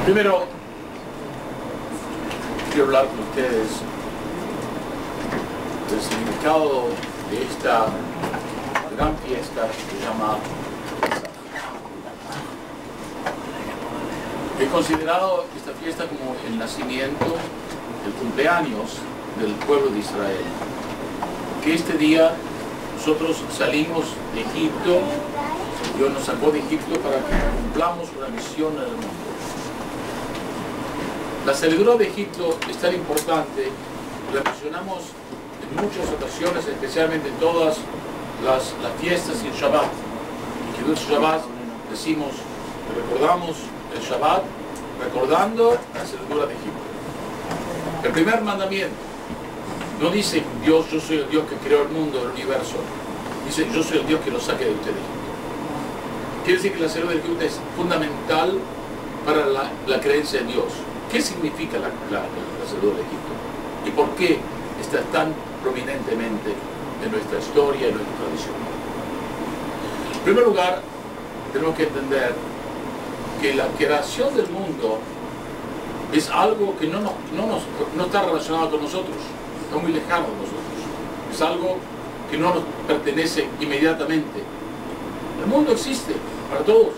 Primero, quiero hablar con ustedes del significado de esta gran fiesta que se llama Pesaj. He considerado esta fiesta como el nacimiento, el cumpleaños del pueblo de Israel. Que este día nosotros salimos de Egipto, Dios nos sacó de Egipto para que cumplamos una misión en el mundo. La salida de Egipto es tan importante, la mencionamos en muchas ocasiones, especialmente en todas las fiestas y el Shabbat. En el Shabbat decimos, recordamos el Shabbat recordando la salida de Egipto. El primer mandamiento no dice Dios, yo soy el Dios que creó el mundo, el universo. Dice, yo soy el Dios que los saque de ustedes de Egipto. Quiere decir que la salida de Egipto es fundamental para la creencia en Dios. ¿Qué significa la salida de Egipto? ¿Y por qué está tan prominentemente en nuestra historia y en nuestra tradición? En primer lugar, tenemos que entender que la creación del mundo es algo que no está relacionado con nosotros, está muy lejano de nosotros. Es algo que no nos pertenece inmediatamente. El mundo existe para todos.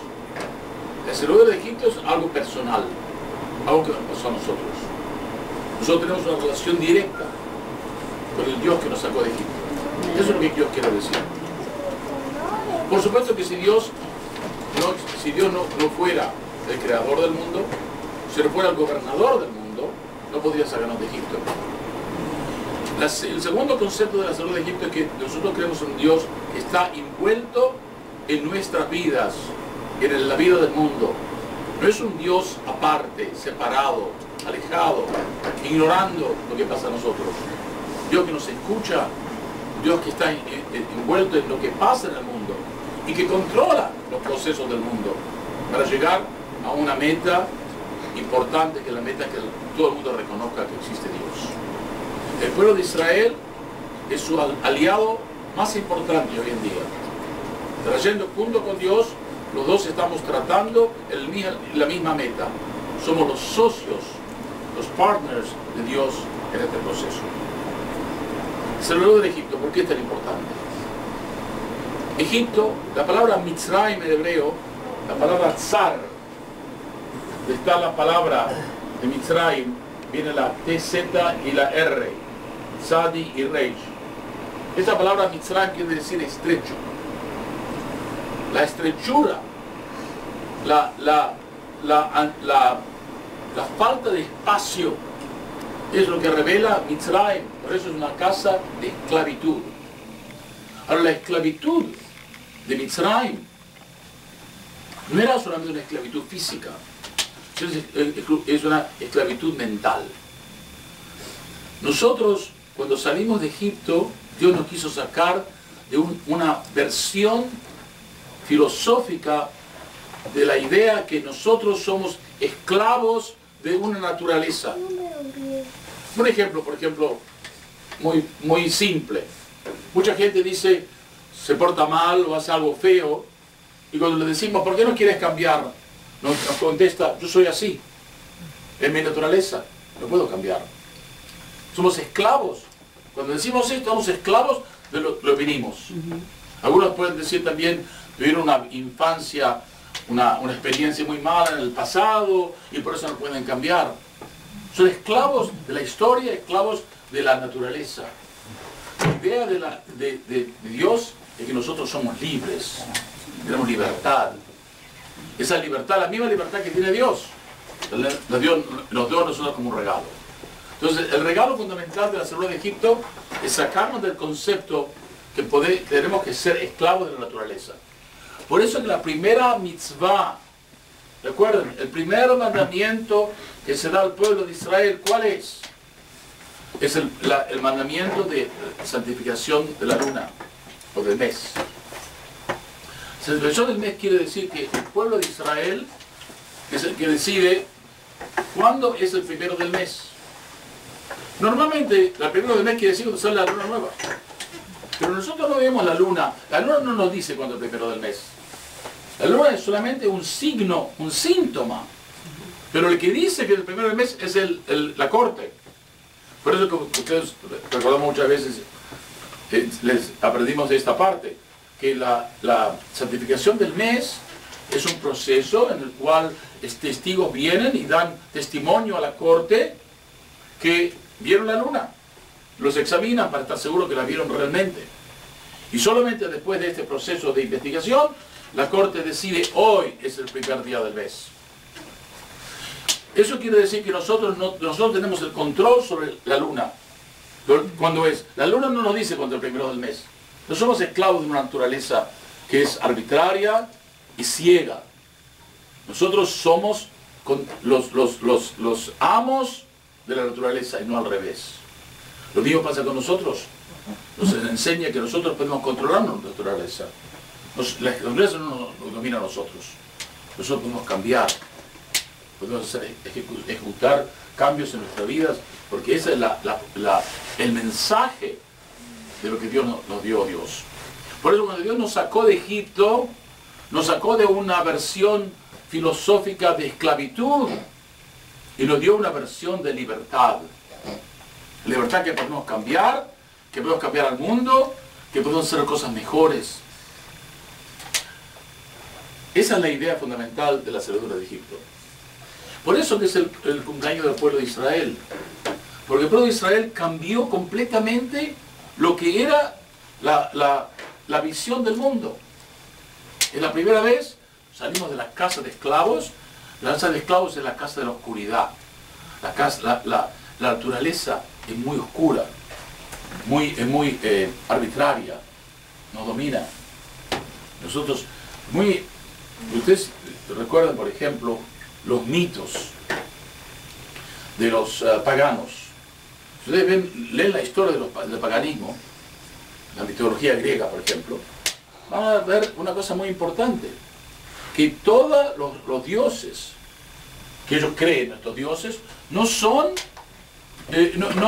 La salida de Egipto es algo personal, algo que nos pasó a nosotros. Nosotros tenemos una relación directa con el Dios que nos sacó de Egipto. Eso es lo que Dios quiere decir. Por supuesto que si Dios no fuera el creador del mundo, si no fuera el gobernador del mundo, no podría sacarnos de Egipto. El segundo concepto de la salida de Egipto es que nosotros creemos en un Dios que está envuelto en nuestras vidas, en la vida del mundo. No es un Dios aparte, separado, alejado, ignorando lo que pasa a nosotros. Dios que nos escucha, Dios que está envuelto en lo que pasa en el mundo y que controla los procesos del mundo para llegar a una meta importante, que es la meta que todo el mundo reconozca que existe Dios. El pueblo de Israel es su aliado más importante hoy en día. Trayendo junto con Dios, los dos estamos tratando la misma meta. Somos los socios, los partners de Dios en este proceso. Salida de Egipto, ¿por qué es tan importante? Egipto, la palabra Mitzrayim en hebreo, la palabra Tzar, está la palabra de Mitzrayim, viene la TZ y la R, Tzadi y Reish. Esta palabra Mitzrayim quiere decir estrecho. La estrechura, la falta de espacio es lo que revela Mitzrayim. Por eso es una casa de esclavitud. Ahora, la esclavitud de Mitzrayim no era solamente una esclavitud física, es una esclavitud mental. Nosotros, cuando salimos de Egipto, Dios nos quiso sacar de una versión filosófica de la idea que nosotros somos esclavos de una naturaleza. Un ejemplo, por ejemplo, muy simple. Mucha gente dice, se porta mal o hace algo feo, y cuando le decimos, ¿por qué no quieres cambiar? Nos contesta, yo soy así, es mi naturaleza, no puedo cambiar. Somos esclavos. Cuando decimos esto, somos esclavos de lo que vinimos. Algunos pueden decir también, tuvieron una infancia, una experiencia muy mala en el pasado y por eso no pueden cambiar. Son esclavos de la historia, esclavos de la naturaleza. La idea de Dios es que nosotros somos libres, tenemos libertad. Esa libertad, la misma libertad que tiene Dios, nos dio a nosotros como un regalo. Entonces, el regalo fundamental de la salida de Egipto es sacarnos del concepto que tenemos que ser esclavos de la naturaleza. Por eso que la primera mitzvah, recuerden, el primer mandamiento que se da al pueblo de Israel, ¿cuál es? Es el mandamiento de santificación de la luna, o del mes. Santificación del mes quiere decir que el pueblo de Israel es el que decide cuándo es el primero del mes. Normalmente, el primero del mes quiere decir cuando sale la luna nueva. Pero nosotros no vemos la luna no nos dice cuándo es el primero del mes. La luna es solamente un signo, un síntoma Pero el que dice que el primero del mes es la corte. Por eso que ustedes recordamos muchas veces, les aprendimos de esta parte, que la santificación del mes es un proceso en el cual testigos vienen y dan testimonio a la corte que vieron la luna. Los examinan para estar seguros que la vieron realmente. Y solamente después de este proceso de investigación, la corte decide: hoy es el primer día del mes. Eso quiere decir que nosotros tenemos el control sobre la luna. Cuando es, la luna no nos dice cuándo es el primero del mes. No somos esclavos de una naturaleza que es arbitraria y ciega. Nosotros somos los amos de la naturaleza y no al revés. Lo mismo pasa con nosotros. Nos enseña que nosotros podemos controlar nuestra naturaleza. La naturaleza no nos domina a nosotros. Nosotros podemos cambiar. Podemos ejecutar cambios en nuestras vidas, porque ese es el mensaje de lo que Dios nos dio Dios. Por eso cuando Dios nos sacó de Egipto, nos sacó de una versión filosófica de esclavitud y nos dio una versión de libertad. Libertad que podemos cambiar al mundo, que podemos hacer cosas mejores. Esa es la idea fundamental de la salvación de Egipto. Por eso que es el cumpleaños del pueblo de Israel. Porque el pueblo de Israel cambió completamente lo que era la visión del mundo. Es la primera vez salimos de la casa de esclavos. La casa de esclavos es la casa de la oscuridad. La naturaleza es muy oscura, muy arbitraria, nos domina. Ustedes recuerdan, por ejemplo, los mitos de los paganos. Si ustedes leen la historia del paganismo, la mitología griega, por ejemplo, van a ver una cosa muy importante, que todos los dioses que ellos creen, estos dioses, no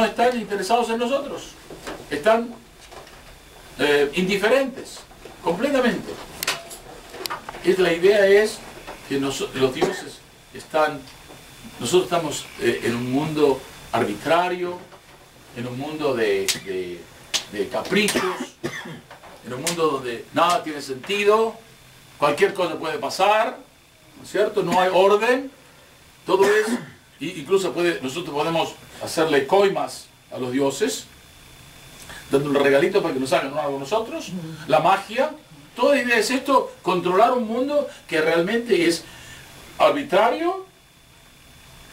están interesados en nosotros, están indiferentes, completamente. La idea es que los dioses nosotros estamos en un mundo arbitrario, en un mundo de caprichos, en un mundo donde nada tiene sentido, cualquier cosa puede pasar, ¿no es cierto? No hay orden, todo es, incluso nosotros podemos hacerle coimas a los dioses, dando un regalito para que nos hagan algo a nosotros, la magia. Toda la idea es esto, controlar un mundo que realmente es arbitrario,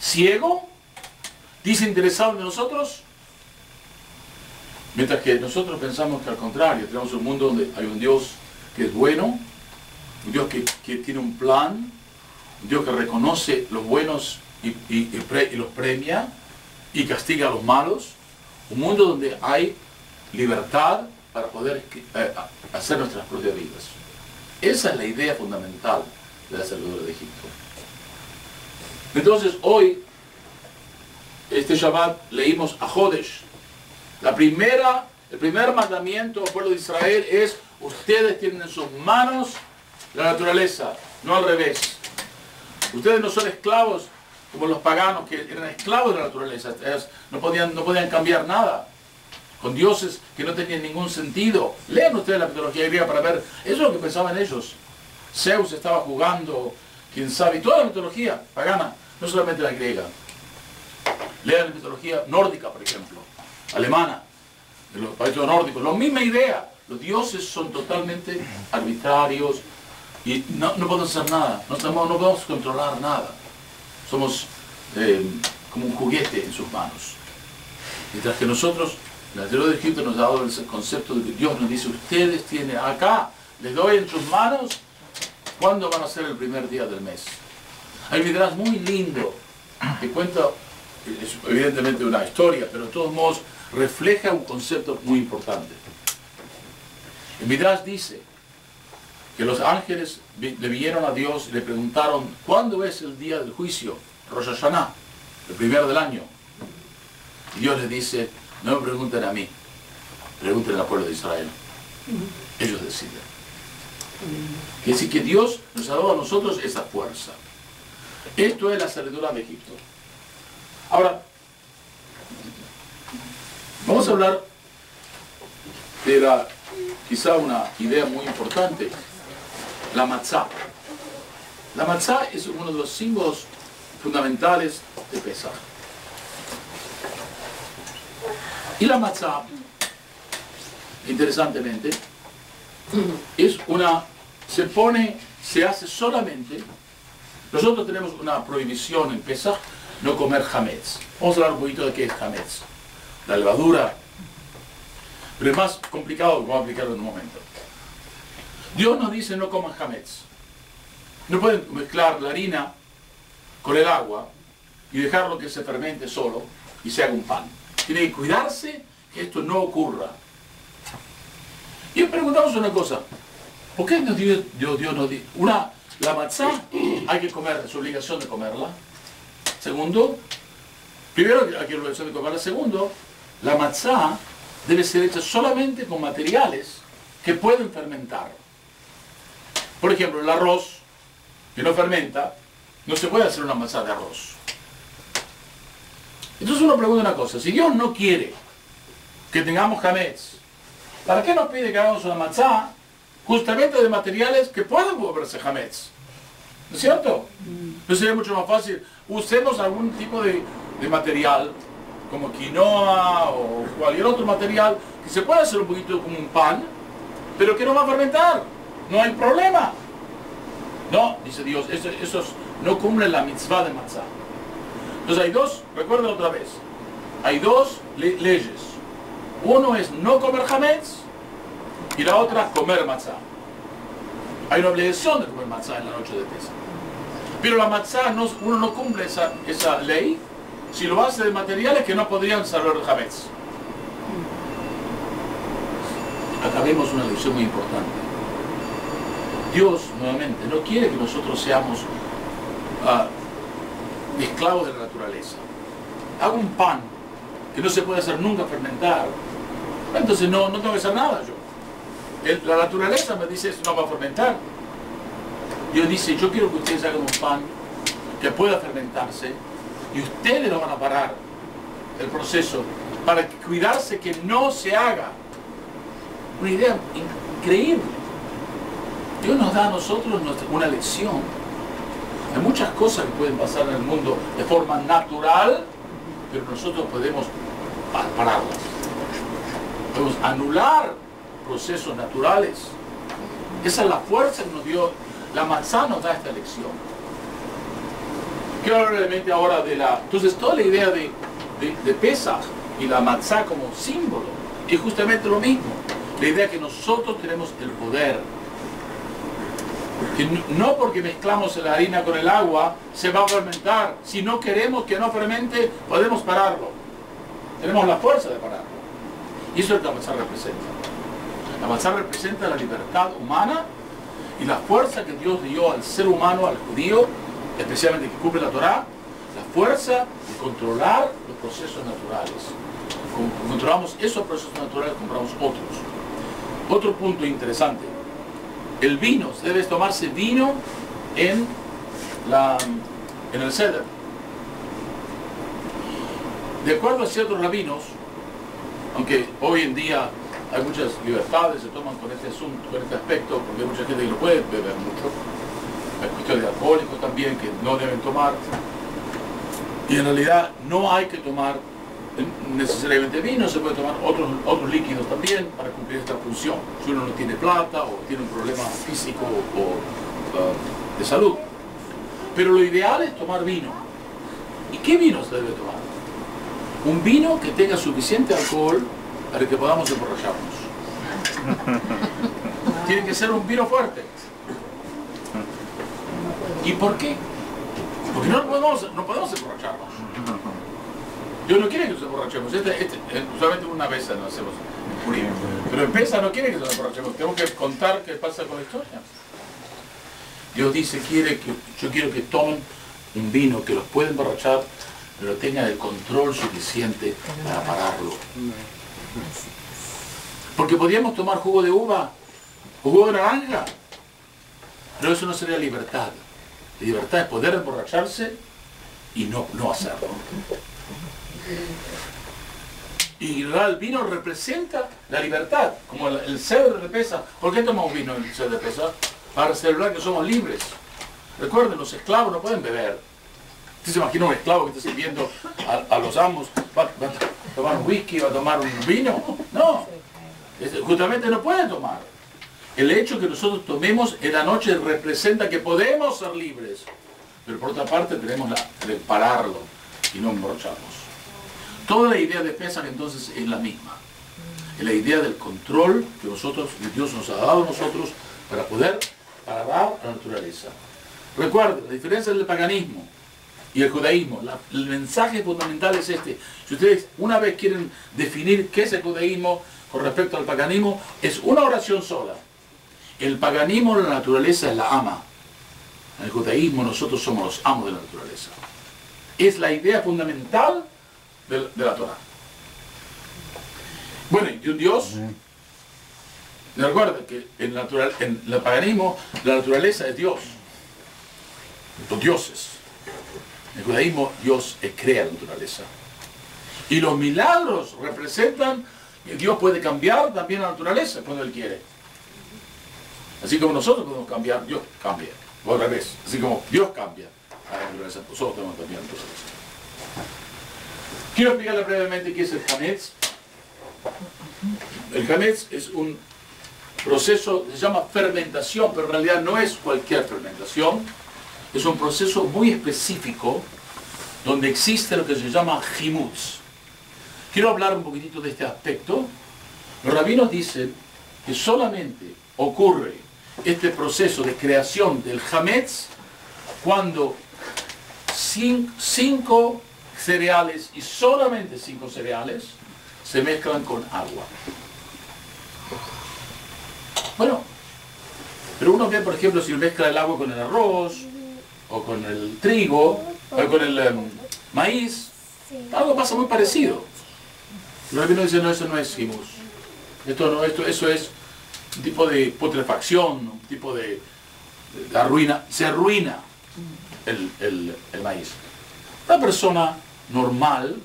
ciego, desinteresado de nosotros, mientras que nosotros pensamos que al contrario, tenemos un mundo donde hay un Dios que es bueno, un Dios que tiene un plan, un Dios que reconoce los buenos y los premia y castiga a los malos, un mundo donde hay libertad para poder hacer nuestras propias vidas. Esa es la idea fundamental de la salvación de Egipto. Entonces hoy, este Shabbat, leímos a Jodesh. El primer mandamiento al pueblo de Israel es: ustedes tienen en sus manos la naturaleza, no al revés. Ustedes no son esclavos como los paganos, que eran esclavos de la naturaleza. No podían cambiar nada, con dioses que no tenían ningún sentido. Lean ustedes la mitología griega para ver, eso es lo que pensaban ellos. Zeus estaba jugando, quién sabe, y toda la mitología pagana, no solamente la griega. Lean la mitología nórdica, por ejemplo, alemana, de los países nórdicos, la misma idea. Los dioses son totalmente arbitrarios y no podemos hacer nada, no podemos controlar nada. Somos como un juguete en sus manos. Mientras que nosotros, la teología de Egipto nos ha dado el concepto de que Dios nos dice: ustedes tienen acá, les doy en sus manos, ¿cuándo van a ser el primer día del mes? Hay un midrash muy lindo que cuenta, es evidentemente una historia, pero de todos modos refleja un concepto muy importante. El midrash dice que los ángeles le vinieron a Dios y le preguntaron: ¿cuándo es el día del juicio? Rosh Hashanah, el primero del año. Y Dios les dice: no me pregunten a mí, pregunten al pueblo de Israel. Ellos deciden. Quiere decir que Dios nos ha dado a nosotros esa fuerza. Esto es la salidura de Egipto. Ahora, vamos a hablar de quizá una idea muy importante, la matzá. La matzá es uno de los símbolos fundamentales de Pesaj. Y la matzá, interesantemente, se hace solamente. Nosotros tenemos una prohibición en Pesaj, no comer hametz. Vamos a hablar un poquito de qué es hametz. La levadura. Pero es más complicado, vamos a explicarlo en un momento. Dios nos dice no coman hametz. No pueden mezclar la harina con el agua y dejarlo que se fermente solo y se haga un pan. Tiene que cuidarse que esto no ocurra. Y preguntamos una cosa. ¿Por qué Dios nos dice? La matzá hay que comer, es obligación de comerla. Segundo, primero hay que obligación de comerla. Segundo, la matzá debe ser hecha solamente con materiales que pueden fermentar. Por ejemplo, el arroz, que no fermenta, no se puede hacer una matzá de arroz. Entonces uno pregunta una cosa, si Dios no quiere que tengamos hametz, ¿para qué nos pide que hagamos una matzá justamente de materiales que pueden volverse hametz? ¿No es cierto? ¿No sería mucho más fácil? Usemos algún tipo de material, como quinoa o cualquier otro material, que se puede hacer un poquito como un pan, pero que no va a fermentar. No hay problema. No, dice Dios, esos no cumplen la mitzvah de matzá. Entonces hay dos, recuerden otra vez, hay dos leyes. Uno es no comer hametz y la otra comer matzá. Hay una obligación de comer matzá en la noche de Pesaj. Pero la matzá, uno no cumple esa ley si lo hace de materiales que no podrían saber el hametz. Acá vemos una lección muy importante. Dios, nuevamente, no quiere que nosotros seamos esclavos de la naturaleza. Hago un pan que no se puede hacer nunca fermentar, entonces no tengo que hacer nada yo. La naturaleza me dice esto no va a fermentar. Dios dice, yo quiero que ustedes hagan un pan que pueda fermentarse y ustedes lo van a parar el proceso para cuidarse que no se haga. Una idea increíble. Dios nos da a nosotros una lección. Hay muchas cosas que pueden pasar en el mundo de forma natural, pero nosotros podemos pararlas. Podemos anular procesos naturales. Esa es la fuerza que nos dio. La matzá nos da esta lección. Quiero hablar brevemente ahora de entonces toda la idea de Pesaj y la matzá como símbolo es justamente lo mismo. La idea que nosotros tenemos el poder. Que no porque mezclamos la harina con el agua se va a fermentar. Si no queremos que no fermente, podemos pararlo. Tenemos la fuerza de pararlo. Y eso es lo que la matzá representa. La matzá representa la libertad humana y la fuerza que Dios dio al ser humano, al judío, especialmente que cumple la Torá, la fuerza de controlar los procesos naturales. Como controlamos esos procesos naturales, compramos otros. Otro punto interesante. El vino, debe tomarse vino en el Seder. De acuerdo a ciertos rabinos, aunque hoy en día hay muchas libertades, se toman con este asunto, con este aspecto, porque hay mucha gente que no puede beber mucho. Hay cuestiones de alcohólicos también que no deben tomar. Y en realidad no hay que tomar necesariamente vino, se puede tomar otros líquidos también para cumplir esta función. Si uno no tiene plata o tiene un problema físico o de salud. Pero lo ideal es tomar vino. ¿Y qué vino se debe tomar? Un vino que tenga suficiente alcohol para que podamos emborracharnos. Tiene que ser un vino fuerte. ¿Y por qué? Porque no podemos emborracharnos. Dios no quiere que nos emborrachemos. Solamente una vez lo hacemos. Pero en Pesaj no quiere que nos emborrachemos. Tenemos que contar qué pasa con la historia. Dios dice, yo quiero que tomen un vino que los pueda emborrachar, pero tengan el control suficiente para pararlo. Porque podríamos tomar jugo de uva o jugo de naranja, pero eso no sería libertad. Libertad es poder emborracharse y no hacerlo. Y el vino representa la libertad, como el cedro de Pesaj. ¿Por qué tomamos vino en el cedro de Pesaj? Para celebrar que somos libres. Recuerden, los esclavos no pueden beber. ¿Usted se imagina un esclavo que está sirviendo a los amos? ¿Va a tomar un whisky? ¿Va a tomar un vino? No. Justamente no puede tomar. El hecho que nosotros tomemos en la noche representa que podemos ser libres. Pero por otra parte tenemos de pararlo y no emborracharnos. Toda la idea de Pesaj entonces es la misma. Es la idea del control que Dios nos ha dado a nosotros para poder parar la naturaleza. Recuerden, la diferencia del paganismo y el judaísmo, el mensaje fundamental es este. Si ustedes una vez quieren definir qué es el judaísmo con respecto al paganismo, es una oración sola. El paganismo, la naturaleza, es la ama. En el judaísmo nosotros somos los amos de la naturaleza. Es la idea fundamental de la Torah. Bueno, y un Dios, recuerden que en el paganismo la naturaleza es Dios, los dioses. En el judaísmo Dios crea la naturaleza. Y los milagros representan que Dios puede cambiar también la naturaleza cuando Él quiere. Así como nosotros podemos cambiar, Dios cambia. O al revés, así como Dios cambia a la naturaleza, nosotros tenemos que cambiar la naturaleza. Quiero explicarle brevemente qué es el Hametz. El Hametz es un proceso, se llama fermentación, pero en realidad no es cualquier fermentación. Es un proceso muy específico donde existe lo que se llama Himutz. Quiero hablar un poquitito de este aspecto. Los rabinos dicen que solamente ocurre este proceso de creación del Hametz cuando 5 cereales, y solamente 5 cereales, se mezclan con agua. Bueno, pero uno ve, por ejemplo, si mezcla el agua con el arroz, o con el trigo, o con el maíz, algo pasa muy parecido. Los rabinos dicen, no, eso no es himus. Eso es un tipo de putrefacción, un tipo de arruina, se arruina el maíz. Una persona normal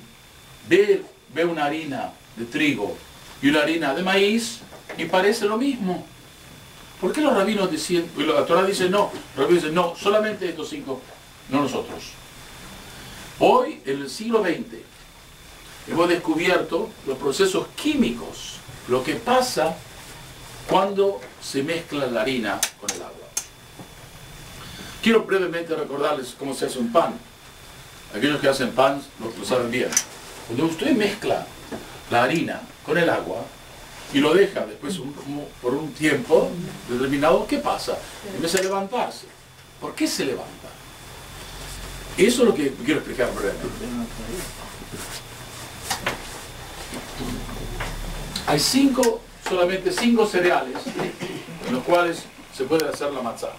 ve una harina de trigo y una harina de maíz y parece lo mismo. ¿Por qué los rabinos decían, la Torah dice no, los rabinos dicen no, solamente estos 5, no nosotros? Hoy, en el siglo XX, hemos descubierto los procesos químicos, lo que pasa cuando se mezcla la harina con el agua. Quiero brevemente recordarles cómo se hace un pan. Aquellos que hacen pan lo saben bien. Cuando usted mezcla la harina con el agua y lo deja después por un tiempo determinado, ¿qué pasa? Empieza a levantarse. ¿Por qué se levanta? Eso es lo que quiero explicar brevemente. Hay solamente 5 cereales en los cuales se puede hacer la matzá.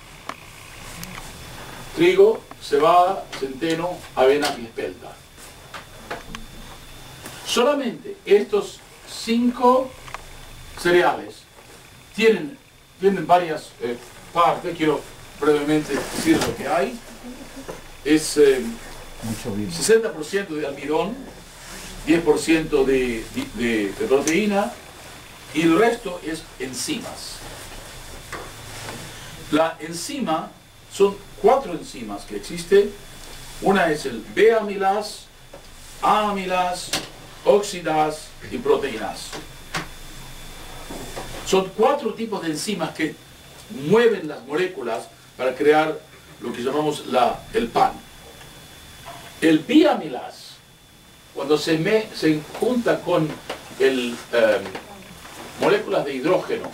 Trigo, cebada, centeno, avena y espelta. Solamente estos 5 cereales tienen varias partes. Quiero brevemente decir lo que hay. Es 60% de almidón, 10% de proteína y el resto es enzimas. La enzima son 4 enzimas que existen. Una es el B-amilaz, A-amilaz, oxidaz y proteínas. Son 4 tipos de enzimas que mueven las moléculas para crear lo que llamamos el pan. El biamilaz, cuando se junta con moléculas de hidrógeno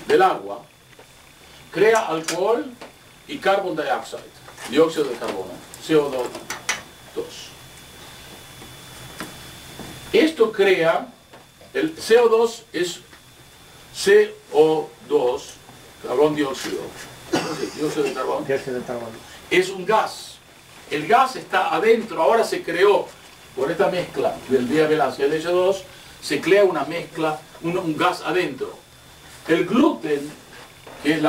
del agua, crea alcohol y carbon dioxide, dióxido de carbono, CO2. Esto crea, el CO2 es CO2, carbón dióxido, dióxido de carbono, es un gas. El gas está adentro, ahora se creó, por esta mezcla del diamilaz y el H2, se crea una mezcla, un gas adentro. El gluten, que es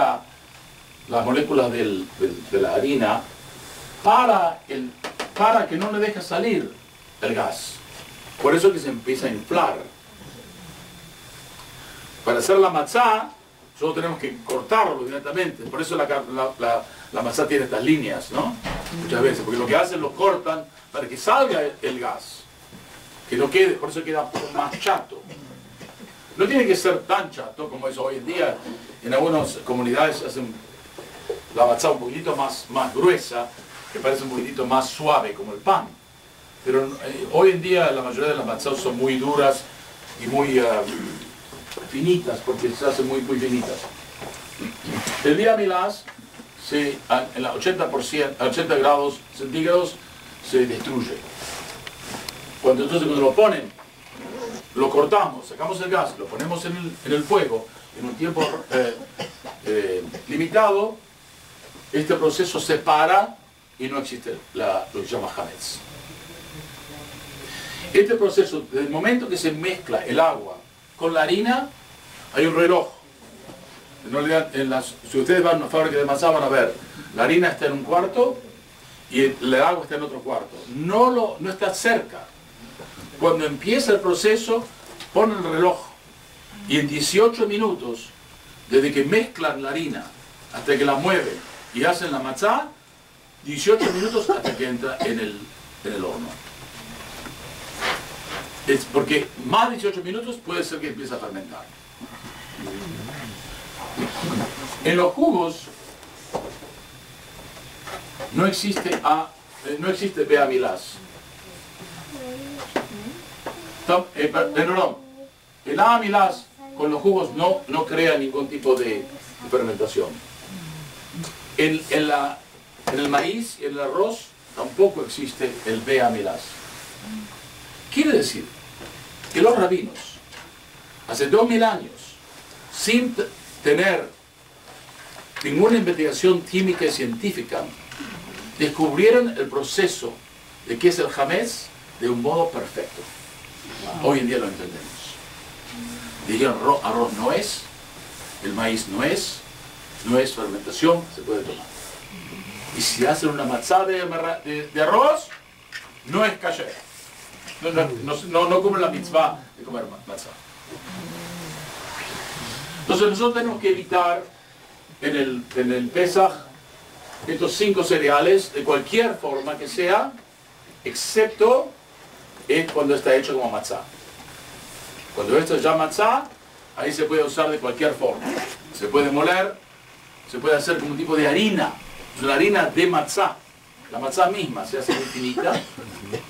las moléculas de la harina para que no le deje salir el gas. Por eso que se empieza a inflar. Para hacer la matzá, solo tenemos que cortarlo directamente. Por eso la matzá tiene estas líneas, ¿no? Muchas veces, porque lo que hacen lo cortan para que salga el gas. Que no quede, por eso queda un poco más chato. No tiene que ser tan chato como es hoy en día. En algunas comunidades hacen la matzá un poquitito más gruesa, que parece un poquitito más suave, como el pan. Pero hoy en día la mayoría de las matzás son muy duras y muy finitas, porque se hacen muy finitas. El día milás, en la 80 grados centígrados, se destruye. Entonces cuando lo ponen, lo cortamos, sacamos el gas, lo ponemos en el fuego, en un tiempo limitado, este proceso se para y no existe lo que se llama hametz. Este proceso, desde el momento que se mezcla el agua con la harina, hay un reloj. En realidad, si ustedes van a una fábrica de matzá van a ver, la harina está en un cuarto y el agua está en otro cuarto. No está cerca. Cuando empieza el proceso, ponen el reloj y en 18 minutos, desde que mezclan la harina hasta que la mueven y hacen la matzá, 18 minutos hasta que entra en el horno. Es porque más de 18 minutos puede ser que empiece a fermentar. En los jugos no existe beamilás. Perdón, el amilás con los jugos no crea ningún tipo de fermentación. En el maíz y en el arroz tampoco existe el beamilás. Quiere decir que los rabinos, hace 2000 años, sin tener ninguna investigación química y científica, descubrieron el proceso de qué es el hametz de un modo perfecto. Hoy en día lo entendemos. Dijeron, arroz no es, el maíz no es fermentación, se puede tomar. Y si hacen una matzá de arroz, no es kasher. No comen la mitzvah de comer matzá. Entonces nosotros tenemos que evitar en el Pesaj estos 5 cereales de cualquier forma que sea, excepto cuando está hecho como matzá. Cuando esto es ya matzá, ahí se puede usar de cualquier forma. Se puede moler, se puede hacer como un tipo de harina, una harina de matzá. La matzá misma se hace muy finita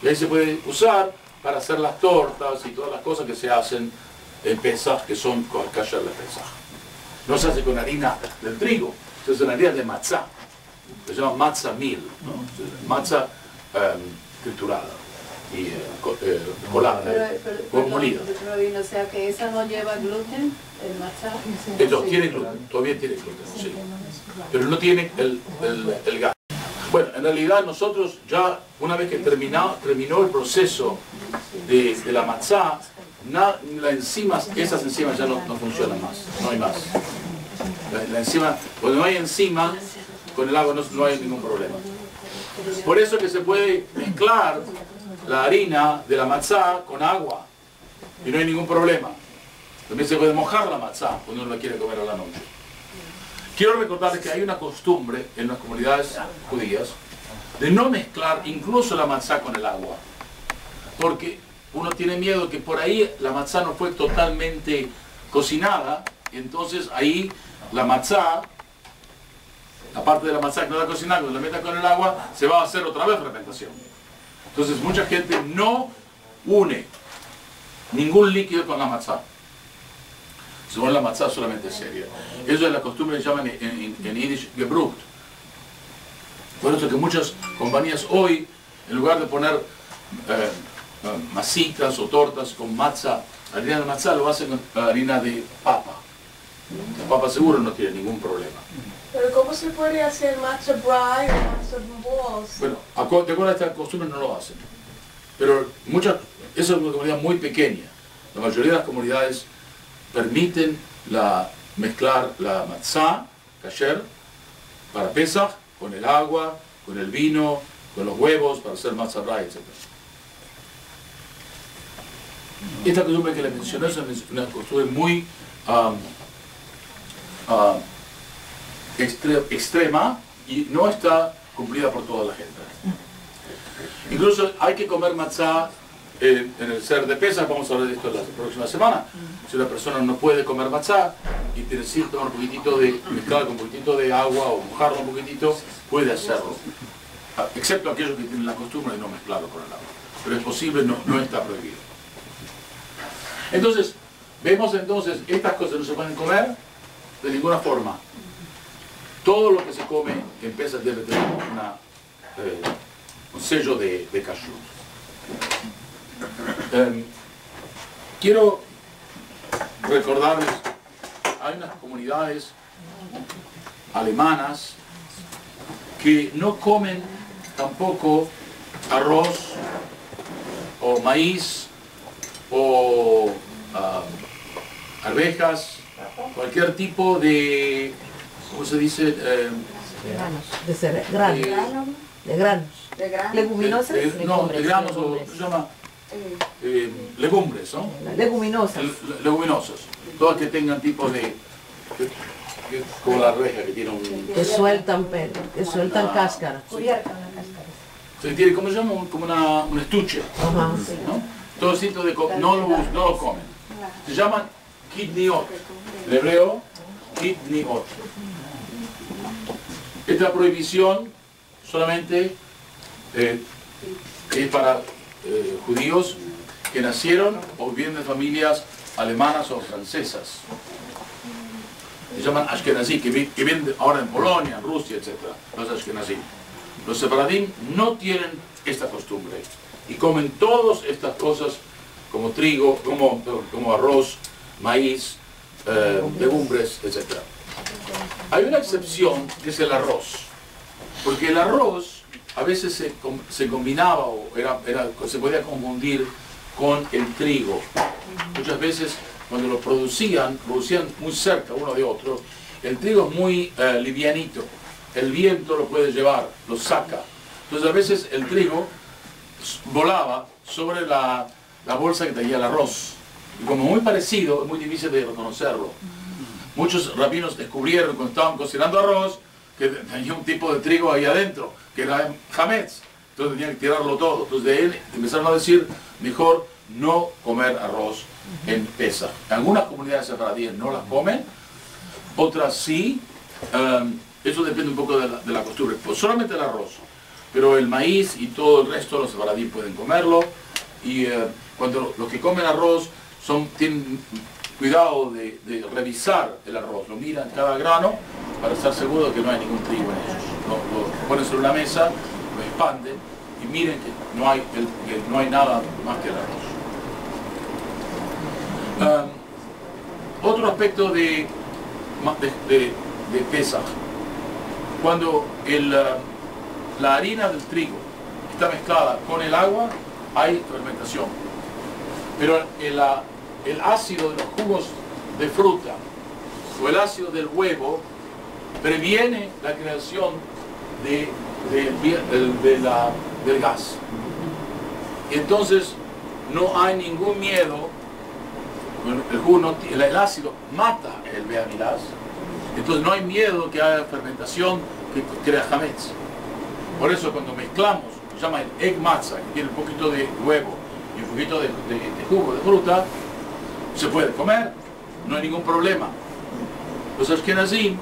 y ahí se puede usar para hacer las tortas y todas las cosas que se hacen en Pesaj, que son con el kasher de Pesaj. No se hace con harina del trigo, se hace con harina de matzá. Se llama matzá mil, ¿no? Matzá triturada y colada, molida. O sea que esa no lleva gluten, el matzá. Entonces tiene gluten, todavía tiene gluten, sí. Pero no tiene el gas. Bueno, en realidad nosotros ya, una vez que terminó el proceso de la matzá, esas enzimas ya no funcionan más, no hay más. La enzima, cuando no hay enzima, con el agua no hay ningún problema. Por eso que se puede mezclar la harina de la matzá con agua y no hay ningún problema. También se puede mojar la matzá cuando uno la quiere comer a la noche. Quiero recordarles que hay una costumbre en las comunidades judías de no mezclar incluso la matzá con el agua. Porque uno tiene miedo que por ahí la matzá no fue totalmente cocinada, y entonces ahí la matzá, la parte de la matzá que no está cocinada, cuando la meta con el agua, se va a hacer otra vez fermentación. Entonces mucha gente no une ningún líquido con la matzá. Se pone la matzá solamente seria. Eso es la costumbre que llaman en Yiddish gebrucht. Por eso que muchas compañías hoy, en lugar de poner masitas o tortas con matzá, harina de matzá, lo hacen con harina de papa. La papa seguro no tiene ningún problema. Pero ¿cómo se puede hacer matzah brie o matzah balls? Bueno, de acuerdo a esta costumbre no lo hacen. Pero esa es una comunidad muy pequeña. La mayoría de las comunidades permiten mezclar la matzá, kasher, para Pesach, con el agua, con el vino, con los huevos, para hacer matzah brai, etc. Esta costumbre que les mencioné es una costumbre muy extrema y no está cumplida por toda la gente. Incluso hay que comer matzah en el ser de Pesach. Vamos a hablar de esto la próxima semana. Si una persona no puede comer matzah y necesita tomar un poquitito de, mezclar con un poquitito de agua o mojarlo un poquitito, puede hacerlo. Excepto aquellos que tienen la costumbre de no mezclarlo con el agua. Pero es posible, no está prohibido. Entonces, vemos entonces, estas cosas no se pueden comer de ninguna forma. Todo lo que se come en Pesach debe tener un sello de kashrut. Quiero recordarles, hay unas comunidades alemanas que no comen tampoco arroz o maíz o arvejas, cualquier tipo de, ¿cómo se dice? Granos, de granos. Leguminosas. No, de granos, o se llama legumbres, ¿no? Leguminosas. Leguminosas. Todas que tengan tipo de, como la arveja que tiene un... Que sueltan pelo, que sueltan cáscara. Se tiene, ¿cómo se llama? Como un estuche. Ajá. ¿No? Todo sitio de no lo comen. Se llaman kidniot. En hebreo, kidniot. Esta prohibición solamente es para judíos que nacieron o vienen de familias alemanas o francesas. Se llaman Ashkenazí, que viven ahora en Polonia, en Rusia, etc. Los Ashkenazí. Los sefaradim no tienen esta costumbre y comen todas estas cosas como trigo, como arroz, maíz, legumbres, etc. Hay una excepción que es el arroz, porque el arroz a veces se combinaba o se podía confundir con el trigo. Muchas veces cuando lo producían muy cerca uno de otro. El trigo es muy livianito, el viento lo puede llevar, lo saca. Entonces a veces el trigo volaba sobre la bolsa que tenía el arroz. Y como muy parecido, es muy difícil de reconocerlo. Muchos rabinos descubrieron cuando estaban cocinando arroz que tenía un tipo de trigo ahí adentro, que era hametz. Entonces tenían que tirarlo todo. Entonces de él empezaron a decir, mejor no comer arroz en Pesach. Algunas comunidades sefaradíes no las comen, otras sí. Eso depende un poco de la costumbre. Pues solamente el arroz. Pero el maíz y todo el resto los sefaradíes pueden comerlo. Y cuando los que comen arroz tienen cuidado de revisar el arroz. Lo miran cada grano para estar seguro de que no hay ningún trigo en ellos. Lo ponen sobre una mesa, lo expanden y miren que no hay nada más que el arroz. Otro aspecto de Pesach, cuando la harina del trigo está mezclada con el agua, hay fermentación. Pero el ácido de los jugos de fruta o el ácido del huevo previene la creación del gas. Entonces no hay ningún miedo. El ácido mata el beamilás, entonces no hay miedo que haya fermentación que crea hametz. Por eso cuando mezclamos, se llama el egg matzah, que tiene un poquito de huevo y un poquito de jugo de fruta, se puede comer, no hay ningún problema. Los ashkenazim,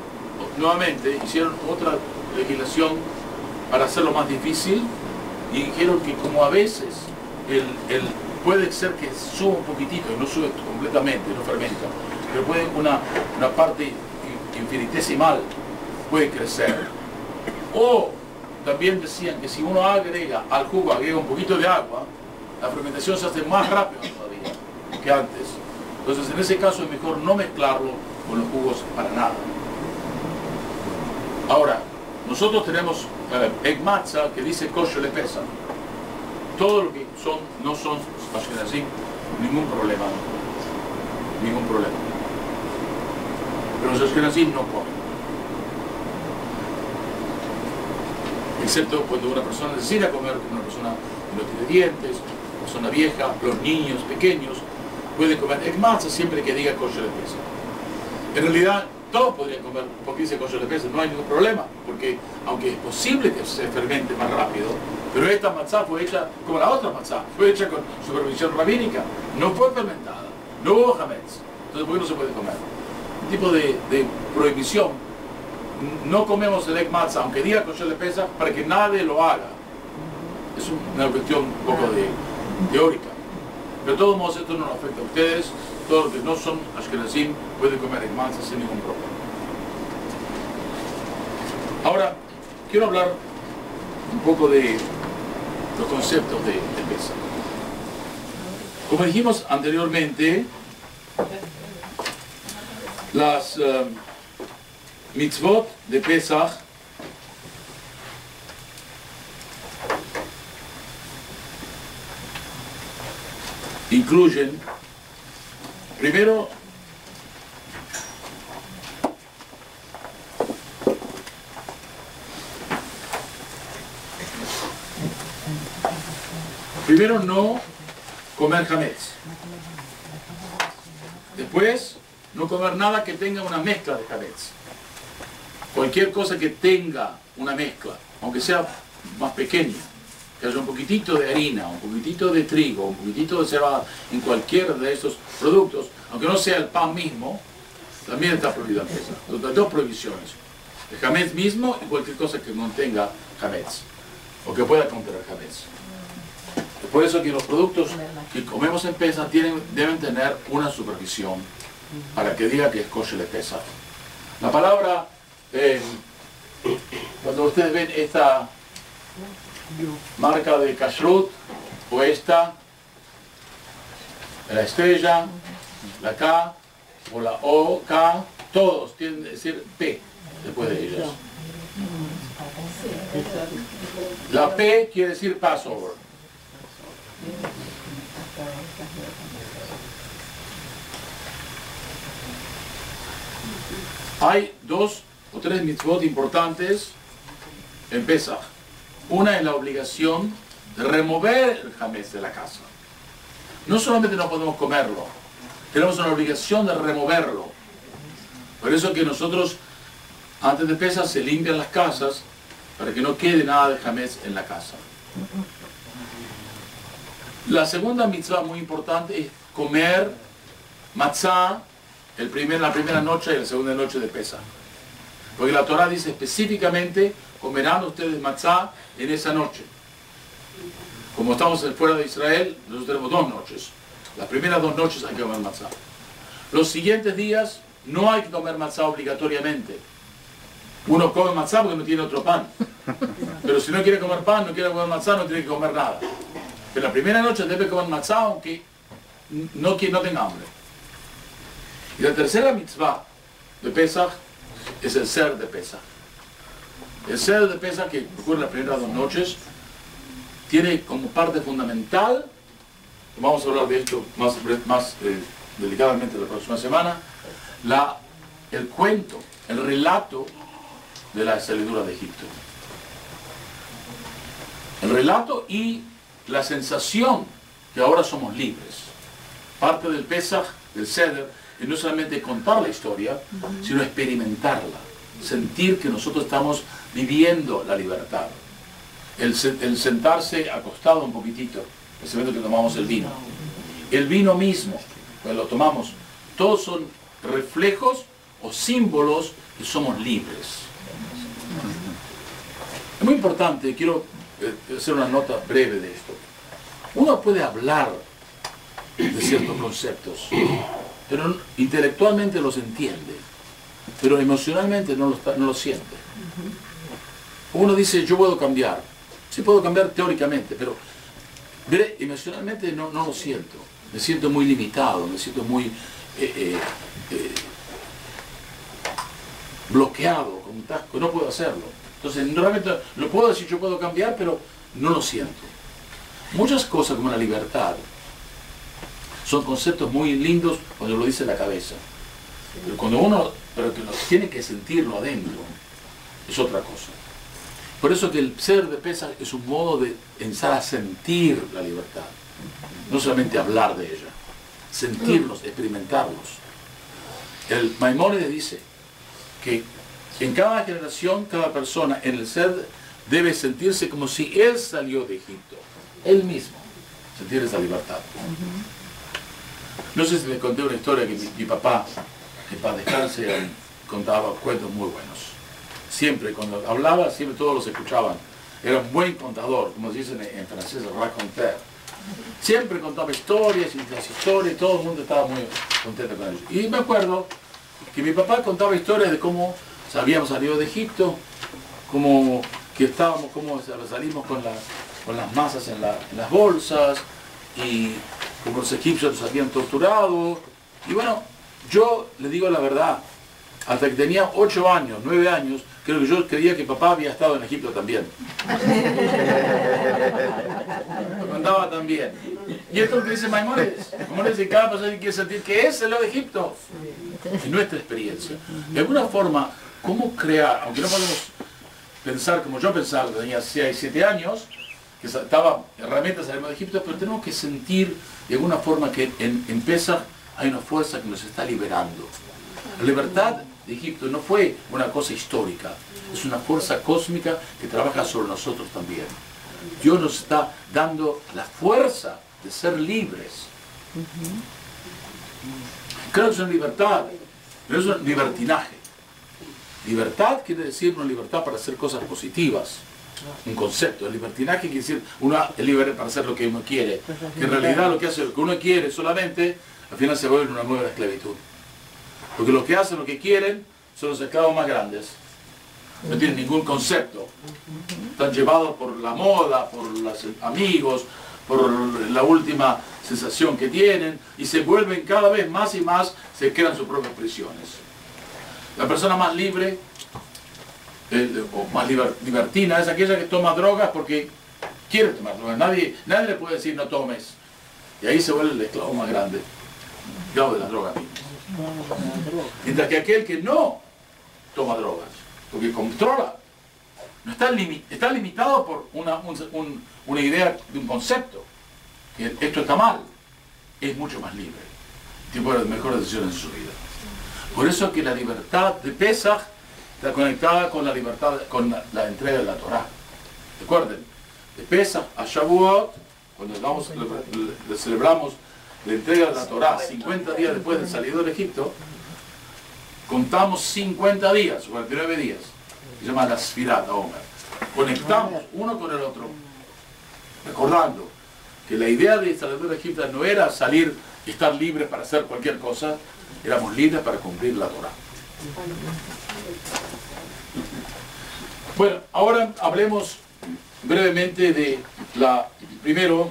nuevamente, hicieron otra legislación para hacerlo más difícil y dijeron que como a veces puede ser que suba un poquitito, no sube completamente, no fermenta, pero puede una parte infinitesimal puede crecer. O también decían que si uno agrega al jugo, agrega un poquito de agua, la fermentación se hace más rápido todavía que antes. Entonces en ese caso es mejor no mezclarlo con los jugos para nada. Ahora, nosotros tenemos egg matzah que dice kosher le pesa. Todo lo que no son ashkenazim, ningún problema. Ningún problema. Pero los ashkenazim no comen. excepto cuando una persona necesita comer, como una persona que no tiene dientes, una persona vieja, los niños pequeños, pueden comer egg matzah siempre que diga kosher de Pesach. En realidad, todos podrían comer, porque dice kosher de Pesach, no hay ningún problema, porque aunque es posible que se fermente más rápido, pero esta matzah fue hecha como la otra matzah, fue hecha con supervisión rabínica, no fue fermentada, no hubo hametz, entonces ¿por qué no se puede comer? Un tipo de prohibición. No comemos el egg matzah, aunque diga kosher de Pesach, para que nadie lo haga. Es una cuestión un poco teórica. Pero de todos modos esto no nos afecta a ustedes. Todos los que no son ashkenazim pueden comer egg matzah sin ningún problema. Ahora, quiero hablar un poco de los conceptos de Pesach. Como dijimos anteriormente, las mitzvot de Pesach incluyen, primero, no comer hametz. Después, no comer nada que tenga una mezcla de hametz. Cualquier cosa que tenga una mezcla, aunque sea más pequeña, que haya un poquitito de harina, un poquitito de trigo, un poquitito de cebada, en cualquiera de estos productos, aunque no sea el pan mismo, también está prohibido en Pesach. Hay dos prohibiciones: el hametz mismo y cualquier cosa que contenga hametz, o que pueda contener hametz. Es por eso que los productos que comemos en Pesach deben tener una supervisión para que diga que es kosher de Pesach. La palabra, cuando ustedes ven esta marca de kashrut, o esta, la estrella, la K, o la O, K, todos tienen que decir P después de ellas. La P quiere decir Passover. Hay 2 o 3 mitzvot importantes en Pesach. Una es la obligación de remover el hametz de la casa. No solamente no podemos comerlo, tenemos una obligación de removerlo. Por eso que nosotros, antes de Pesach, se limpian las casas para que no quede nada de hametz en la casa. La segunda mitzvah muy importante es comer matzah la primera noche y la segunda noche de Pesach. Porque la Torah dice específicamente: comerán ustedes matzah en esa noche. Como estamos fuera de Israel, nosotros tenemos 2 noches. Las primeras 2 noches hay que comer matzah. Los siguientes días no hay que comer matzah obligatoriamente. Uno come matzah porque no tiene otro pan. Pero si no quiere comer pan, no quiere comer matzah, no tiene que comer nada. Pero la primera noche debe comer matzah aunque no tenga hambre. Y la tercera mitzvah de Pesach es el ser de Pesach. El ser de Pesach, que ocurre las primeras 2 noches, tiene como parte fundamental, vamos a hablar de esto más delicadamente la próxima semana, el cuento, el relato de la salidura de Egipto. El relato y la sensación que ahora somos libres. Parte del Pesach, del Seder, es no solamente contar la historia, sino experimentarla, sentir que nosotros estamos viviendo la libertad. El sentarse acostado un poquitito, ese momento que tomamos el vino mismo, cuando lo tomamos, todos son reflejos o símbolos que somos libres. Es muy importante, quiero hacer una nota breve de esto. Uno puede hablar de ciertos conceptos, pero intelectualmente los entiende, pero emocionalmente no lo siente. Uno dice: yo puedo cambiar. Sí puedo cambiar teóricamente, pero emocionalmente no lo siento. Me siento muy limitado, me siento muy bloqueado, con un tasco, no puedo hacerlo. Entonces, realmente lo puedo decir: yo puedo cambiar, pero no lo siento. Muchas cosas como la libertad son conceptos muy lindos cuando lo dice la cabeza. Pero cuando uno que tiene que sentirlo adentro, es otra cosa. Por eso que el Seder de Pesach es un modo de empezar a sentir la libertad. No solamente hablar de ella, sentirlos, experimentarlos. El Maimónides dice que en cada generación, cada persona en el Seder debe sentirse como si él salió de Egipto, él mismo, sentir esa libertad. No sé si les conté una historia que mi papá, que para descanse, contaba cuentos muy buenos. Siempre, cuando hablaba, siempre todos los escuchaban. Era un buen contador, como se dice en francés, raconteur. Siempre contaba historias y las historias, y todo el mundo estaba muy contento con ellos. Y me acuerdo que mi papá contaba historias de cómo habíamos salido de Egipto, cómo salimos con las masas en las bolsas, y como los egipcios nos habían torturado. Y bueno, yo le digo la verdad, hasta que tenía 8 años, 9 años, creo que yo creía que papá había estado en Egipto también. Lo contaba también. Y esto es lo que dice Maimónides. Maimónides dice que cada persona quiere sentir que es el de Egipto. Y nuestra experiencia. De alguna forma, ¿cómo crear? Aunque no podemos pensar como yo pensaba, que tenía 6, 7 años, que estaba realmente saliendo de Egipto, pero tenemos que sentir de alguna forma que en Pesach hay una fuerza que nos está liberando. La libertad de Egipto no fue una cosa histórica, es una fuerza cósmica que trabaja sobre nosotros también. Dios nos está dando la fuerza de ser libres. Creo que es una libertad, pero es un libertinaje. Libertad quiere decir una libertad para hacer cosas positivas. Un concepto. El libertinaje quiere decir uno es libre para hacer lo que uno quiere. Que en realidad lo que hace lo que uno quiere solamente, al final se vuelve una nueva esclavitud. Porque los que hacen lo que quieren son los esclavos más grandes. No tienen ningún concepto. Están llevados por la moda, por los amigos, por la última sensación que tienen, y se vuelven cada vez más y más, se crean sus propias prisiones. La persona más libre o más libertina es aquella que toma drogas porque quiere tomar drogas. Nadie le puede decir no tomes. Y ahí se vuelve el esclavo más grande, esclavo de las drogas mismas. Mientras que aquel que no toma drogas, porque controla, no está limitado por una idea de un concepto, que esto está mal, es mucho más libre, tiene las mejores decisiones en su vida. Por eso que la libertad de Pesach está conectada con la libertad, con la entrega de la Torá. Recuerden, de Pesach a Shavuot, cuando celebramos la entrega de la Torá 50 días después del salido del Egipto, contamos 50 días, 49 días, se llama la Sfirat Omer. Conectamos uno con el otro, recordando que la idea de salir de Egipto no era salir y estar libres para hacer cualquier cosa, éramos libres para cumplir la Torá. Bueno, ahora hablemos brevemente de primero,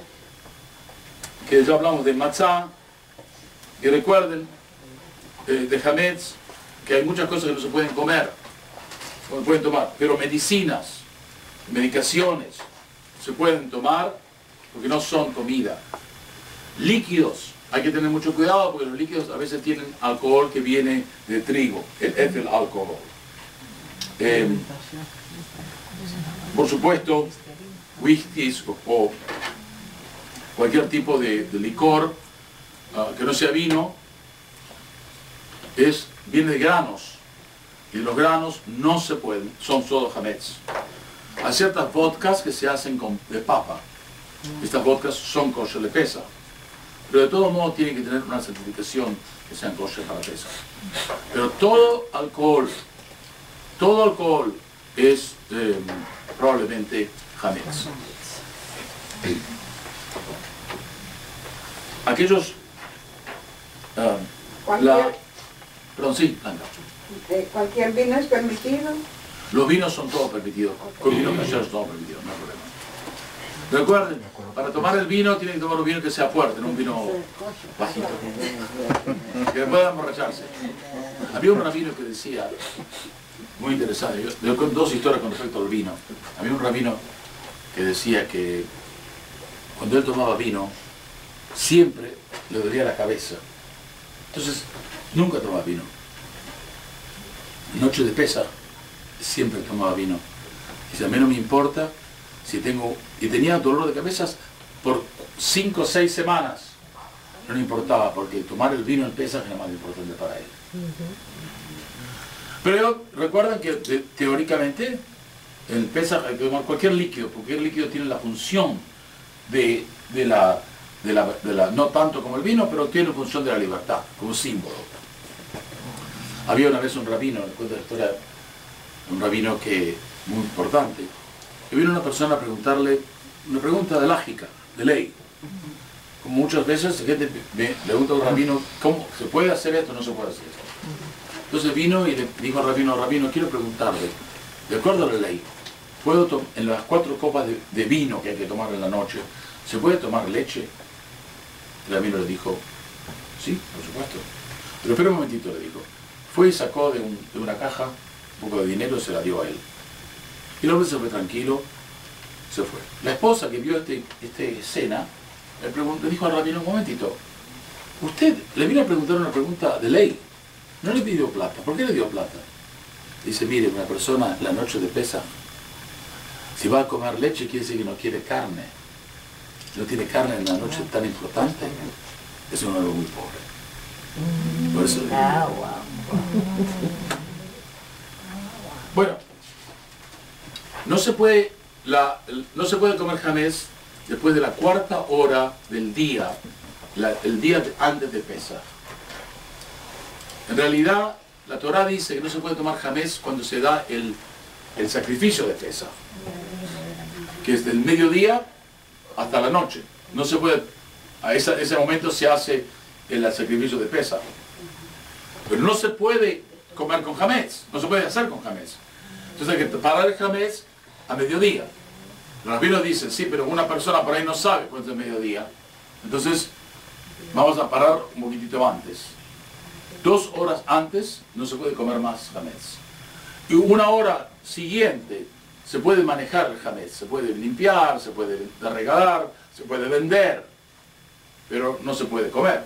que ya hablamos de matzá, y recuerden, de hametz, que hay muchas cosas que no se pueden comer, no se pueden tomar, pero medicinas, medicaciones, se pueden tomar porque no son comida. Líquidos, hay que tener mucho cuidado porque los líquidos a veces tienen alcohol que viene de trigo, el etil alcohol. Por supuesto, whiskies o cualquier tipo de licor que no sea vino, viene de granos, y los granos no se pueden, son solo hametz. Hay ciertas vodkas que se hacen de papa, estas vodkas son kosher de Pesach, pero de todos modos tienen que tener una certificación que sean kosher para Pesach. Pero todo alcohol es probablemente hametz. Aquellos perdón, sí, Blanca. ¿Cualquier vino es permitido? Los vinos son todos permitidos, con vinos caseros todo permitido, no hay problema. Recuerden, para tomar el vino tienen que tomar un vino que sea fuerte, no un vino bajito, que pueda emborracharse. Había un rabino que decía, muy interesante, yo con 2 historias con respecto al vino. Había un rabino que decía que cuando él tomaba vino, siempre le dolía la cabeza. Entonces, nunca tomaba vino. Noche de Pesach, siempre tomaba vino. Dice, a mí no me importa si tengo... Y tenía dolor de cabezas por 5 o 6 semanas. No le importaba, porque tomar el vino en Pesaj era más importante para él. Pero recuerden que teóricamente el Pesaj hay que tomar cualquier líquido tiene la función no tanto como el vino, pero tiene la función de la libertad, como símbolo. Había una vez un rabino, le cuento la historia, un rabino que muy importante, que vino una persona a preguntarle una pregunta de lógica, de ley. Como muchas veces la gente me pregunta al rabino, ¿cómo se puede hacer esto o no se puede hacer esto? Entonces vino y le dijo al rabino, quiero preguntarle, de acuerdo a la ley, ¿puedo en las 4 copas de vino que hay que tomar en la noche, ¿se puede tomar leche? El rabino le dijo, sí, por supuesto. Pero espera un momentito, le dijo. Fue y sacó de una caja un poco de dinero y se la dio a él. Y el hombre se fue tranquilo, se fue. La esposa que vio esta escena, le dijo al rabino, un momentito, usted le vino a preguntar una pregunta de ley, no le pidió plata. ¿Por qué le dio plata? Dice, mire, una persona la noche de Pesaj, si va a comer leche quiere decir que no quiere carne. Si no tiene carne en la noche tan importante, es un hombre muy pobre. Por eso le digo. Bueno, no se puede comer jamés después de la 4ª hora del día, el día antes de Pesaj. En realidad, la Torá dice que no se puede tomar jamés cuando se da el sacrificio de Pesaj, que es del mediodía hasta la noche. No se puede, a ese momento se hace el sacrificio de Pesaj. Pero no se puede comer con jamés, no se puede hacer con jamés. Entonces hay que parar el jamés a mediodía. Los rabinos dicen, sí, pero una persona por ahí no sabe cuánto es mediodía. Entonces vamos a parar un poquitito antes. 2 horas antes no se puede comer más jamés. Y 1 hora siguiente se puede manejar el jamés, se puede limpiar, se puede regalar, se puede vender, pero no se puede comer.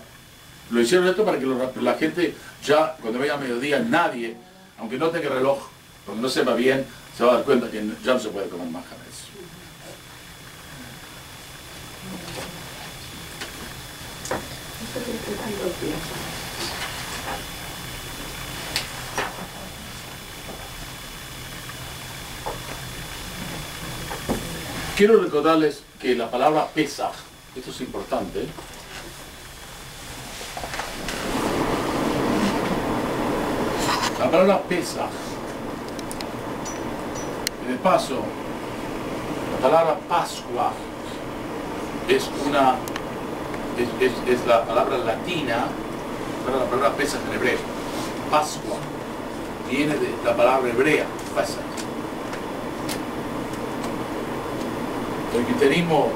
Lo hicieron esto para que la gente ya, cuando vaya a mediodía, nadie, aunque no tenga reloj, cuando no sepa bien, se va a dar cuenta que ya no se puede comer más jamés. Quiero recordarles que la palabra Pesaj, esto es importante, la palabra Pesaj, y de paso, la palabra Pascua es la palabra latina para la palabra Pesaj en hebreo. Pascua viene de la palabra hebrea, Pesaj. El cristianismo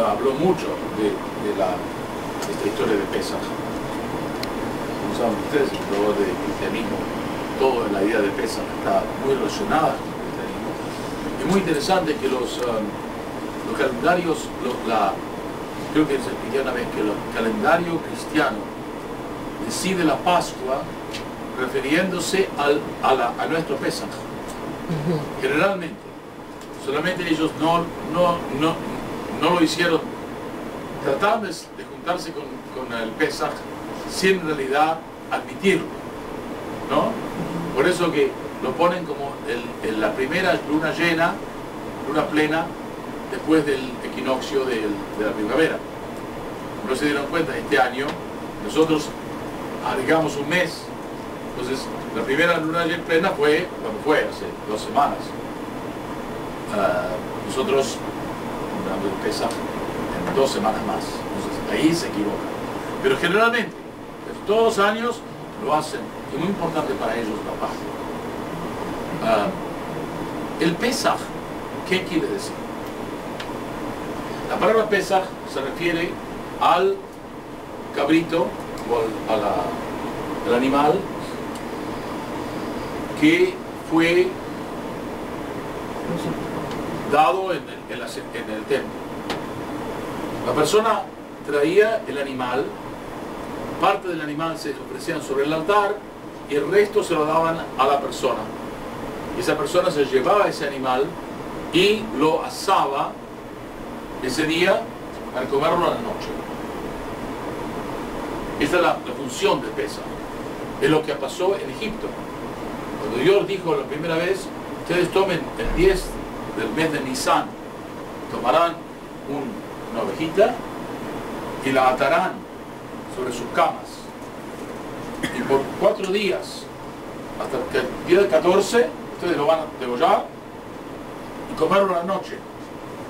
habló mucho de esta historia de Pesaj. Como saben ustedes, el valor del cristianismo, toda la idea de Pesaj está muy relacionada con el cristianismo. Es muy interesante que los calendarios, creo que se expliqué una vez que el calendario cristiano decide la Pascua refiriéndose a nuestro Pesaj. Generalmente. Solamente ellos no lo hicieron, trataron de juntarse con el Pesaj sin en realidad admitirlo, ¿no? Por eso que lo ponen como la primera luna llena, luna plena, después del equinoccio de la primavera. No se dieron cuenta, este año nosotros agregamos un mes, entonces la primera luna llena plena fue, cuando fue, hace 2 semanas. Nosotros dando el Pesaj en 2 semanas más. Entonces ahí se equivocan. Pero generalmente, todos los años lo hacen. Es muy importante para ellos la Pascua. El Pesaj, ¿qué quiere decir? La palabra Pesaj se refiere al cabrito o al animal que fue dado en el templo. La persona traía el animal, parte del animal se ofrecían sobre el altar y el resto se lo daban a la persona. Y esa persona se llevaba ese animal y lo asaba ese día para comerlo a la noche. Esta es la función de Pesaj. Es lo que pasó en Egipto. Cuando Dios dijo la primera vez, ustedes tomen el 10 del mes de Nisan, tomarán una ovejita y la atarán sobre sus camas. Y por 4 días, hasta que el día del 14, ustedes lo van a degollar y comerlo a la noche.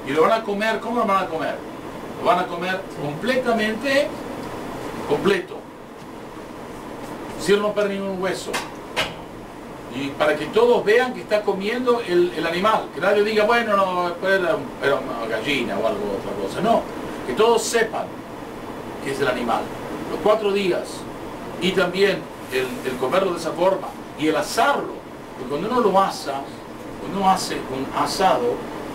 Y lo van a comer, ¿cómo lo van a comer? Lo van a comer completamente completo, sin romper ningún hueso. Y para que todos vean que está comiendo el animal, que nadie diga, bueno, no, era una gallina o algo, otra cosa. No, que todos sepan que es el animal. Los 4 días y también el comerlo de esa forma y el asarlo, porque cuando uno lo asa, cuando uno hace un asado,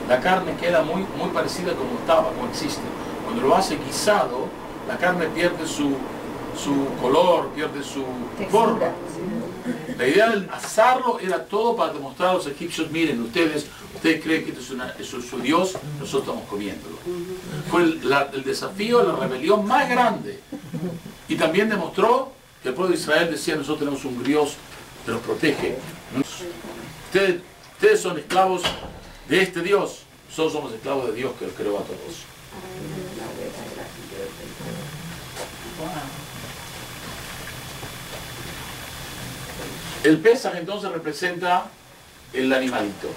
la carne queda muy parecida como estaba, como existe. Cuando lo hace guisado, la carne pierde su color, pierde su forma. La idea del asarlo era todo para demostrar a los egipcios, miren, ustedes creen que esto es su Dios, nosotros estamos comiéndolo. Fue el desafío, la rebelión más grande. Y también demostró que el pueblo de Israel decía, nosotros tenemos un Dios que nos protege. Ustedes son esclavos de este Dios, nosotros somos esclavos de Dios que los creó a todos. El Pesaj entonces representa el animalito.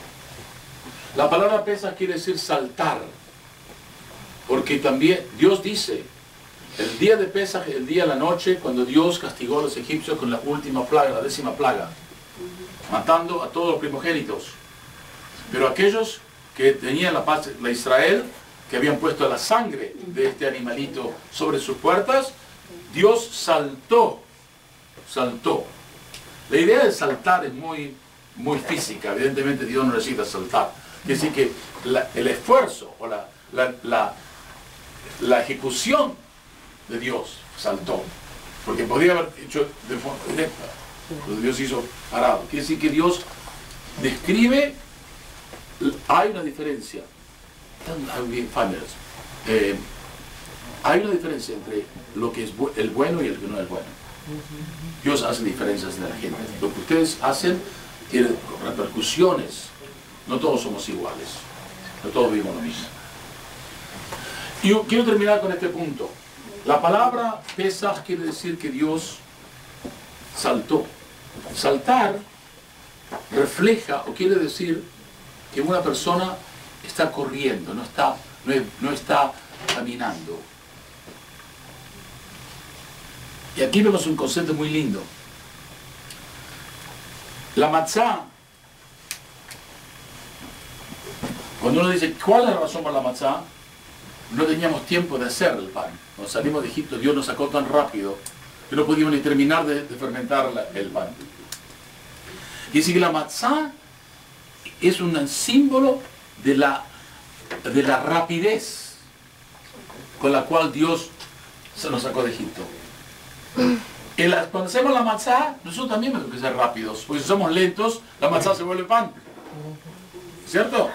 La palabra Pesaj quiere decir saltar, porque también Dios dice, el día de Pesaj, el día de la noche, cuando Dios castigó a los egipcios con la última plaga, la 10ª plaga, matando a todos los primogénitos. Pero aquellos que tenían la paz, la Israel, que habían puesto la sangre de este animalito sobre sus puertas, Dios saltó. La idea de saltar es muy física. Evidentemente Dios no necesita saltar. Quiere decir que el esfuerzo o la ejecución de Dios saltó. Porque podría haber hecho de forma directa, pero Dios hizo parado. Quiere decir que Dios describe, hay una diferencia. Hay una diferencia entre lo que es el bueno y el que no es bueno. Dios hace diferencias de la gente. Lo que ustedes hacen tiene repercusiones. No todos somos iguales. No todos vivimos lo mismo. Y yo quiero terminar con este punto. La palabra Pesaj quiere decir que Dios saltó. Saltar refleja o quiere decir que una persona está corriendo, no está caminando. Y aquí vemos un concepto muy lindo. La matzá, cuando uno dice, ¿cuál es la razón por la matzá? No teníamos tiempo de hacer el pan. Cuando salimos de Egipto, Dios nos sacó tan rápido que no podíamos ni terminar de fermentar el pan. Y así que la matzá es un símbolo de la rapidez con la cual Dios se nos sacó de Egipto. Cuando hacemos la matzá, nosotros también tenemos que ser rápidos, porque si somos lentos, la matzá se vuelve pan. ¿Cierto?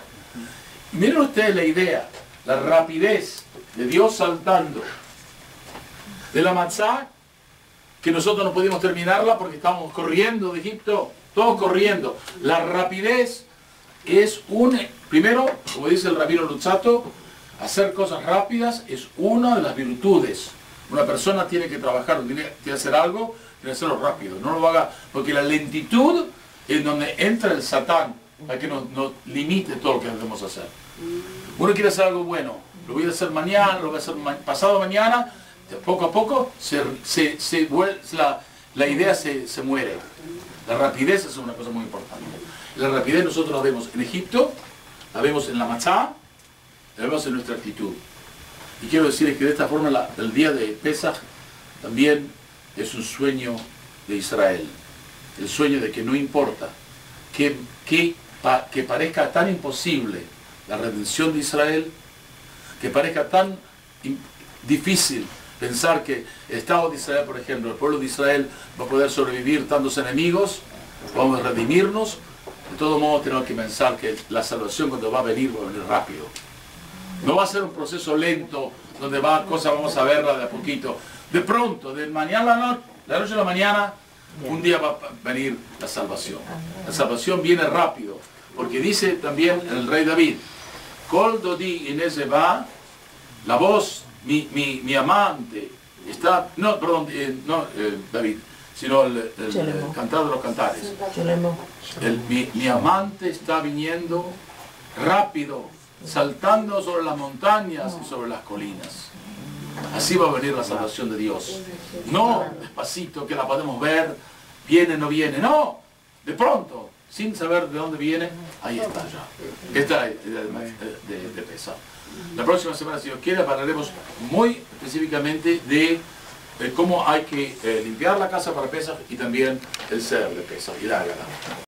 Miren ustedes la idea, la rapidez de Dios saltando de la matzá, que nosotros no pudimos terminarla porque estábamos corriendo de Egipto, todos corriendo. La rapidez es primero, como dice el rabino Luzzatto, hacer cosas rápidas es una de las virtudes. Una persona tiene que trabajar, tiene que hacer algo, tiene que hacerlo rápido. No lo haga, porque la lentitud es donde entra el Satán, para que nos limite todo lo que debemos hacer. Uno quiere hacer algo bueno, lo voy a hacer mañana, lo voy a hacer pasado mañana, poco a poco la idea se muere. La rapidez es una cosa muy importante. La rapidez nosotros la vemos en Egipto, la vemos en la matzá, la vemos en nuestra actitud. Y quiero decirles que de esta forma el día de Pesaj también es un sueño de Israel. El sueño de que no importa que parezca tan imposible la redención de Israel, que parezca tan difícil pensar que el Estado de Israel, por ejemplo, el pueblo de Israel va a poder sobrevivir tantos enemigos, vamos a redimirnos. de todo modo tenemos que pensar que la salvación cuando va a venir rápido. No va a ser un proceso lento, donde vamos a verla de a poquito. De pronto, de mañana a la noche a la mañana, un día va a venir la salvación. La salvación viene rápido, porque dice también el rey David, Kol Dodi Inés va, la voz, mi amante, está, no, perdón, David, sino el cantar de los cantares. Mi amante está viniendo rápido, saltando sobre las montañas y sobre las colinas. Así va a venir la salvación de Dios. No despacito que la podemos ver, viene, no viene, no, de pronto, sin saber de dónde viene, ahí está ya. Esta es de Pesaj. La próxima semana, si Dios quiere, hablaremos muy específicamente de cómo hay que limpiar la casa para Pesaj y también el ser de Pesaj y la Haggadah.